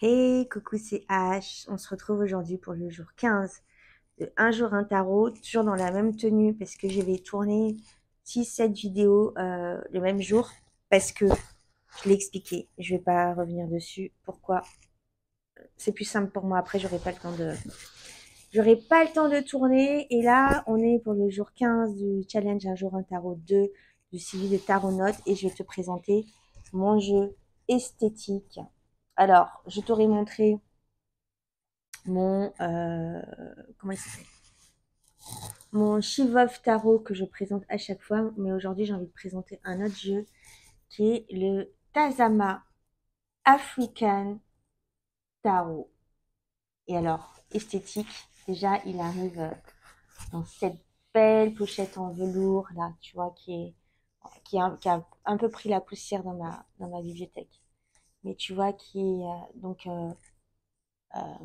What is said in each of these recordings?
Hey, coucou, c'est H. On se retrouve aujourd'hui pour le jour 15 de Un jour un tarot, toujours dans la même tenue parce que je vais tourner 6-7 vidéos le même jour parce que je l'ai expliqué. Je vais pas revenir dessus. Pourquoi? C'est plus simple pour moi. Après, j'aurai pas le temps de tourner. Et là, on est pour le jour 15 du challenge Un jour un tarot 2 du suivi de tarot notes et je vais te présenter mon jeu esthétique. Alors, je t'aurais montré mon comment il s'appelle, mon Shivov Tarot que je présente à chaque fois, mais aujourd'hui j'ai envie de présenter un autre jeu qui est le Tazama African Tarot. Et alors, esthétique, déjà il arrive dans cette belle pochette en velours là, tu vois, qui a un peu pris la poussière dans ma bibliothèque. Mais tu vois, qui est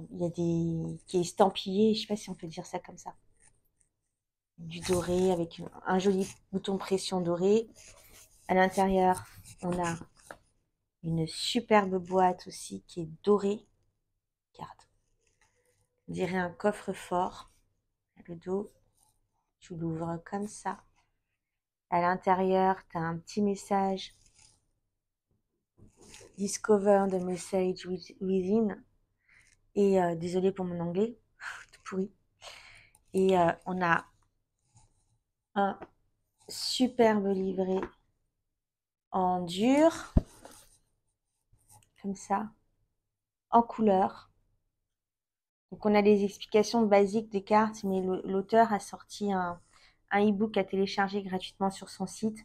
il y a qui est estampillé, je sais pas si on peut dire ça comme ça, du doré avec un joli bouton pression doré. À l'intérieur, on a une superbe boîte aussi qui est dorée. Regarde, on dirait un coffre-fort. Le dos, tu l'ouvres comme ça. À l'intérieur, tu as un petit message. Discover the message within. Et désolé pour mon anglais, tout pourri. Et on a un superbe livret en dur, comme ça, en couleur. Donc on a les explications basiques des cartes, mais l'auteur a sorti un e-book à télécharger gratuitement sur son site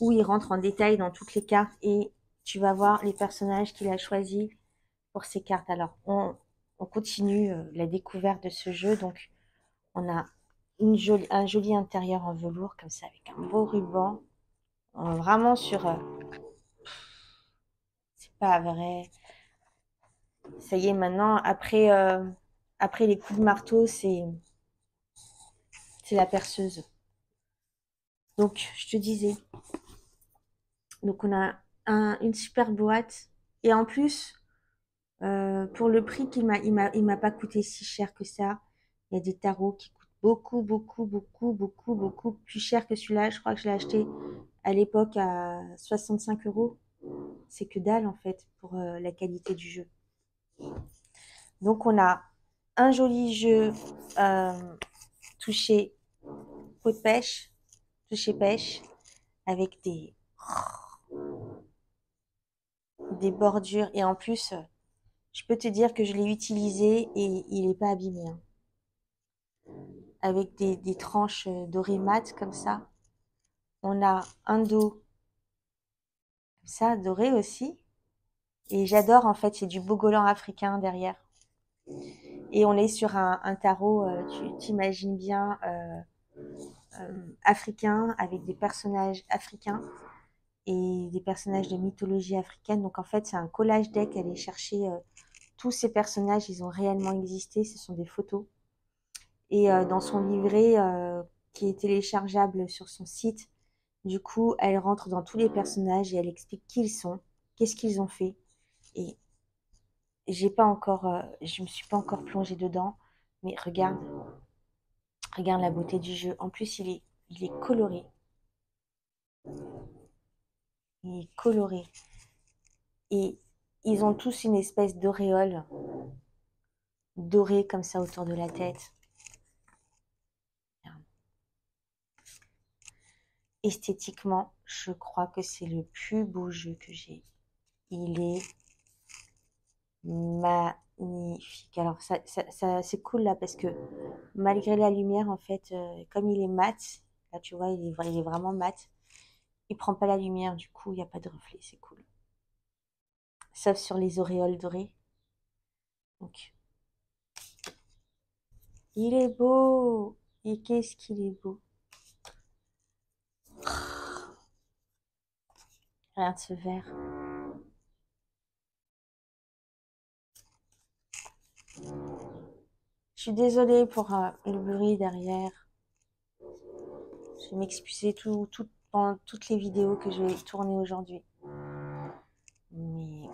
où il rentre en détail dans toutes les cartes et tu vas voir les personnages qu'il a choisis pour ces cartes. Alors on continue la découverte de ce jeu. Donc on a un joli intérieur en velours comme ça avec un beau ruban. Vraiment sur... c'est pas vrai. Ça y est, maintenant, après les coups de marteau, c'est la perceuse. Donc, je te disais, donc on a une super boîte. Et en plus, pour le prix il m'a pas coûté si cher que ça. Il y a des tarots qui coûtent beaucoup plus cher que celui-là. Je crois que je l'ai acheté à l'époque à 65 €. C'est que dalle en fait pour la qualité du jeu. Donc on a un joli jeu touché peau de pêche, touché pêche, avec des bordures. Et en plus, je peux te dire que je l'ai utilisé et il n'est pas abîmé, hein. Avec des tranches dorées mat comme ça. On a un dos comme ça, doré aussi. Et j'adore en fait, c'est du bogolan africain derrière. Et on est sur un tarot, tu t'imagines bien, africain, avec des personnages africains et des personnages de mythologie africaine. Donc en fait, c'est un collage deck, aller chercher tous ces personnages, ils ont réellement existé, ce sont des photos. Et dans son livret qui est téléchargeable sur son site, du coup, elle rentre dans tous les personnages et elle explique qui ils sont, qu'est-ce qu'ils ont fait. Et je me suis pas encore plongée dedans, mais regarde la beauté du jeu. En plus, il est coloré. Il est coloré. Et ils ont tous une espèce d'auréole dorée comme ça autour de la tête. Esthétiquement, je crois que c'est le plus beau jeu que j'ai. Il est magnifique. Alors c'est cool là parce que malgré la lumière, en fait, comme il est mat, là tu vois, il est vraiment mat. Il prend pas la lumière, du coup, il n'y a pas de reflet, c'est cool. Sauf sur les auréoles dorées. Donc, il est beau. Et qu'est-ce qu'il est beau. Regarde ce vert. Je suis désolée pour le bruit derrière. Je vais m'excuser pendant toutes les vidéos que je vais tourner aujourd'hui. Mais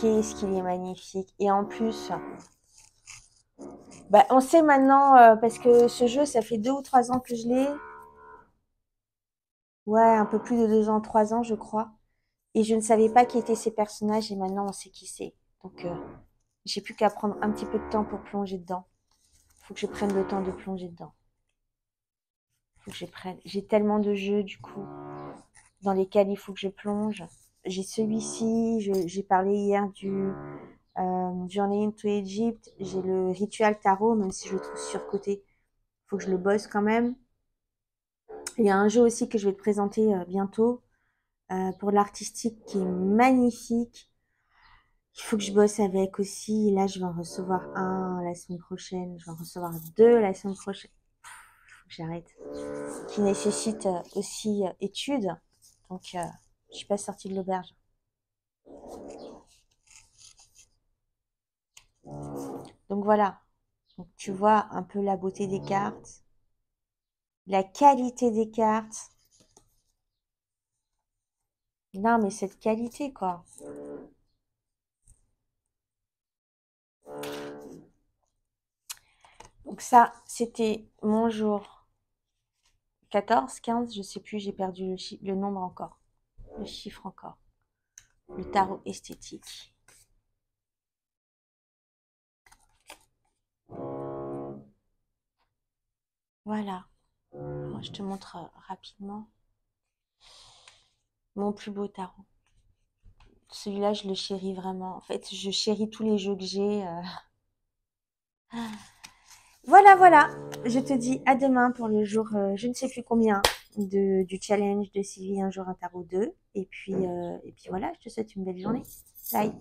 qu'est-ce qu'il est magnifique. Et en plus, bah, on sait maintenant, parce que ce jeu, ça fait 2 ou 3 ans que je l'ai. Ouais, un peu plus de 2 ans, 3 ans, je crois. Et je ne savais pas qui étaient ces personnages et maintenant on sait qui c'est. Donc, j'ai plus qu'à prendre un petit peu de temps pour plonger dedans. Faut que je prenne le temps de plonger dedans. Faut que je prenne. J'ai tellement de jeux, du coup, dans lesquels il faut que je plonge. J'ai celui-ci, j'ai parlé hier du Journey into Egypt. J'ai le Ritual Tarot, même si je le trouve surcoté. Faut que je le bosse quand même. Il y a un jeu aussi que je vais te présenter bientôt pour l'artistique qui est magnifique. Il faut que je bosse avec aussi. Là, je vais en recevoir un la semaine prochaine. Je vais en recevoir 2 la semaine prochaine. Faut que j'arrête. Qui nécessite aussi études. Donc, je suis pas sortie de l'auberge. Donc voilà. Donc, tu vois un peu la beauté des cartes, la qualité des cartes. Non, mais cette qualité, quoi. Donc ça, c'était mon jour 14, 15, je sais plus, j'ai perdu le nombre encore, le chiffre encore. Le tarot esthétique. Voilà. Moi, je te montre rapidement mon plus beau tarot. Celui-là, je le chéris vraiment. En fait, je chéris tous les jeux que j'ai. Voilà, voilà. Je te dis à demain pour le jour, je ne sais plus combien, du challenge de Sylvie un jour un tarot 2. Et puis voilà, je te souhaite une belle journée. Bye.